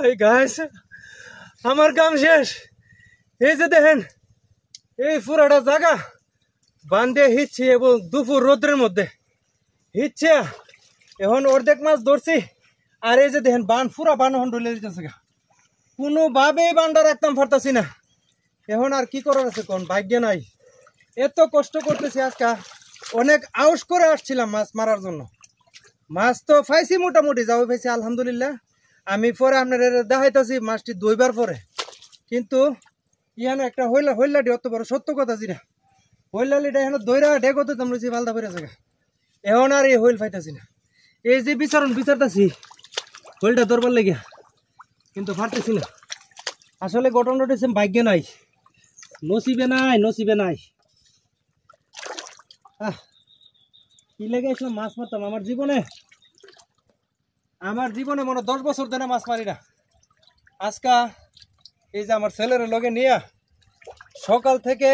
এই গাইস আমার কাম শেষ। এই যে দেখেন এই পুরাটা জায়গা বান্ধে হিচ্ছে এবং দুপুর রোদ্রের মধ্যে হিচ্ছে এখন অর্ধেক মাছ ধরছি। আর এই যে দেখেন বান পুরা বান এখন ডলে দিতেছে, কোনোভাবেই বানটা রাখতাম পারতাছি না। এখন আর কি করার আছে কোন ভাগ্য নাই। এত কষ্ট করতেছি আজকে, অনেক আউস করে আসছিলাম মাছ মারার জন্য। মাছ তো পাইছি মোটামুটি, যাও পাইছি আলহামদুলিল্লাহ। আমি পরে আপনার দেখাইতেছি মাছটি দইবার পরে, কিন্তু ইয়ানো একটা হইলাটি অত বড় সত্য কথা জিরা হইলালিটা এখন দইরা ডেগো তো তোমরা যে বালদা পড়ে আছে, এখন আর এই হইল পাইতাছি না। এই যে বিচারতাছি হইলটা ধরবার লাগিয়া, কিন্তু পারতেছি না। আসলে ঘটনাটা হচ্ছে ভাগ্য নাই, নসিবে নাই। কি লেগে আসলাম মাছ মারতাম আমার জীবনে মনে 10 বছর ধরে মাছ মারি না। আজকা এই যে আমার ছেলের লগে নিয়ে সকাল থেকে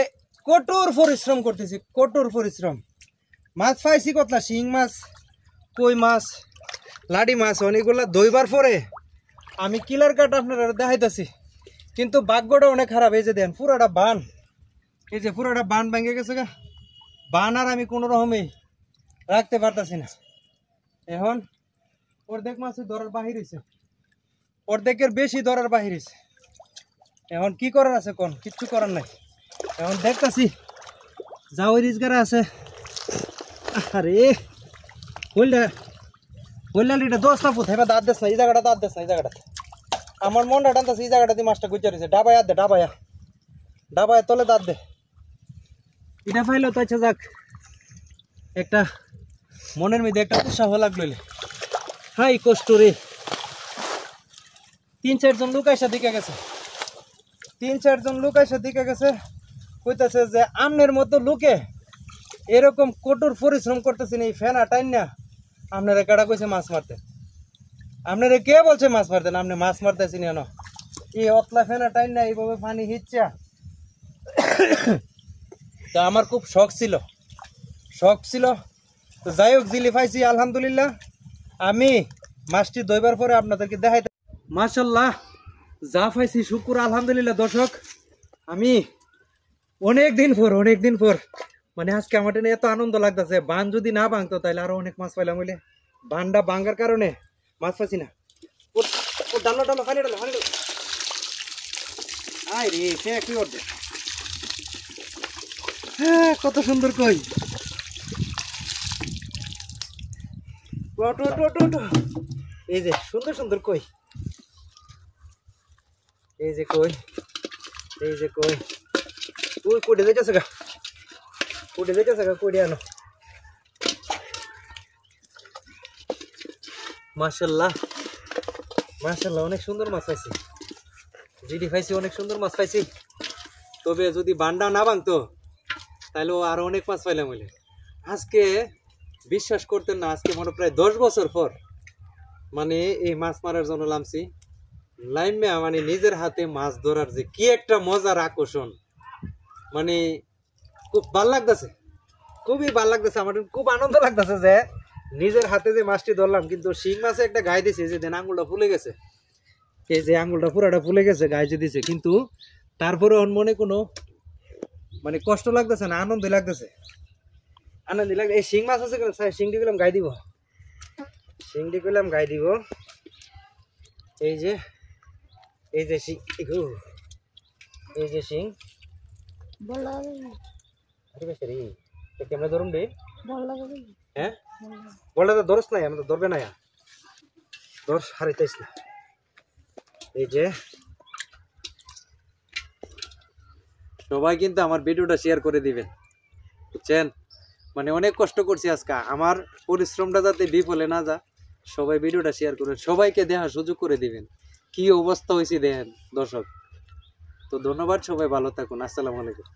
কঠোর পরিশ্রম করতেছি, কঠোর পরিশ্রম। মাছ পাইছি কতলা, শিং মাছ, কই মাছ, লাডি মাছ, অনেকগুলা দইবার পরে আমি কিলার কাট আপনারা দেখাইতেছি। কিন্তু ভাগ্যটা অনেক খারাপ। এই যে দেন পুরাটা বান, এই যে পুরাটা বান ভেঙে গেছে গা। বান আর আমি কোনো রকমই রাখতে পারতাছি না। এখন অর্ধেক মাছ ধরার বাহির হয়েছে, অর্ধেকের বেশি ধরার বাহির হয়েছে। এখন কি করার আছে কোন, কিচ্ছু করার নাই। এখন দেখতেছি যাও রিজগারা আছে। আরে হইলালিটা 10টা ফুট হেবা দাঁত দেশ না, এই জায়গাটা দাঁত দেশ না, এই জায়গাটা আমার মনটা টানতেছে। এই জায়গাটা দিয়ে মাছটা গুজা রয়েছে, ডাবায়া দে, ডাবায়া তলে দাঁত দে। এটা পাইলো তো আচ্ছা যাক, একটা মনের মধ্যে একটা উৎসাহ লাগলো। হাই কষ্ট রে। 3-4 জন লোক এসে দিকে গেছে, কইতাছে যে আমনের মতো লোকে এরকম কঠোর পরিশ্রম করতেছেন এই ফেনা টাইন না। আপনারা কেডা কইছে মাছ মারতে? আপনারা কে বলছে মাছ মারতেন? আপনি মাছ মারতেছেন কেন? এই অতলা ফেনা টাইন না, এইভাবে পানি হিচ্ছা। তো আমার খুব শখ ছিল। তো যাই হোক, জিলি পাইছি আলহামদুলিল্লাহ। আমি মাছটি দইবার পরে আপনাদেরকে দেখাইতে, মাশাল্লাহ যা পাইছি শুকুর আলহামদুলিল্লাহ। দর্শক, আমি অনেক দিন পর মানে আজকে আমার এত আনন্দ লাগতেছে। বান যদি না ভাঙতো তাহলে আরো অনেক মাছ পাইলাম। বলে বানটা ভাঙার কারণে মাছ পাইছি না। ডালো পানি ডালো। আয় রে, সে কি করবে? হ্যাঁ, কত সুন্দর কই। এই যে সুন্দর কই, এই যে কই তুই কুটে যাইতেছে গা, কুটে আনো। মাশাল্লাহ অনেক সুন্দর মাছ পাইছি, জিডি পাইছি, অনেক সুন্দর মাছ পাইছি। তবে যদি বান্ডা না ভাঙতো তাহলে আরো অনেক মাছ পাইলাম। বলে আজকে বিশ্বাস করতেন না, আজকে মনে প্রায় 10 বছর পর মানে এই মাছ মারার জন্য নামছি। লাইমে মানে নিজের হাতে মাছ ধরার যে কি একটা মজার আকর্ষণ, মানে খুব ভাল লাগতেছে, খুবই ভাল লাগতেছে। আমার খুব আনন্দ লাগতেছে যে নিজের হাতে যে মাছটি ধরলাম। কিন্তু শিং মাছে একটা গায়ে দিছে, যে দেন আঙুলটা ফুলে গেছে, এই যে আঙুলটা পুরাটা ফুলে গেছে, গায়ে যে দিছে। কিন্তু তারপরে মনে কোনো মানে কষ্ট লাগতেছে না, আনন্দ লাগতেছে। এই শিং মাছ আছে, শিংটি করলাম গায়ে দিব, এই যে শিং, শিং কেমন ধরুন রে। হ্যাঁ, বলটা তো ধরস নাই, আমি তো ধরবে না, ধর হারিতাইস না। এই যে সবাই কিন্তু আমার ভিডিওটা শেয়ার করে দিবেন, বুঝছেন? মানে অনেক কষ্ট করছি আজকে, আমার পরিশ্রমটা যাতে বিফলে না যা, সবাই ভিডিওটা শেয়ার করবেন, সবাইকে দেখার সুযোগ করে দিবেন কি অবস্থা হয়েছে দেখেন দর্শক। তো ধন্যবাদ, সবাই ভালো থাকুন, আসসালামু আলাইকুম।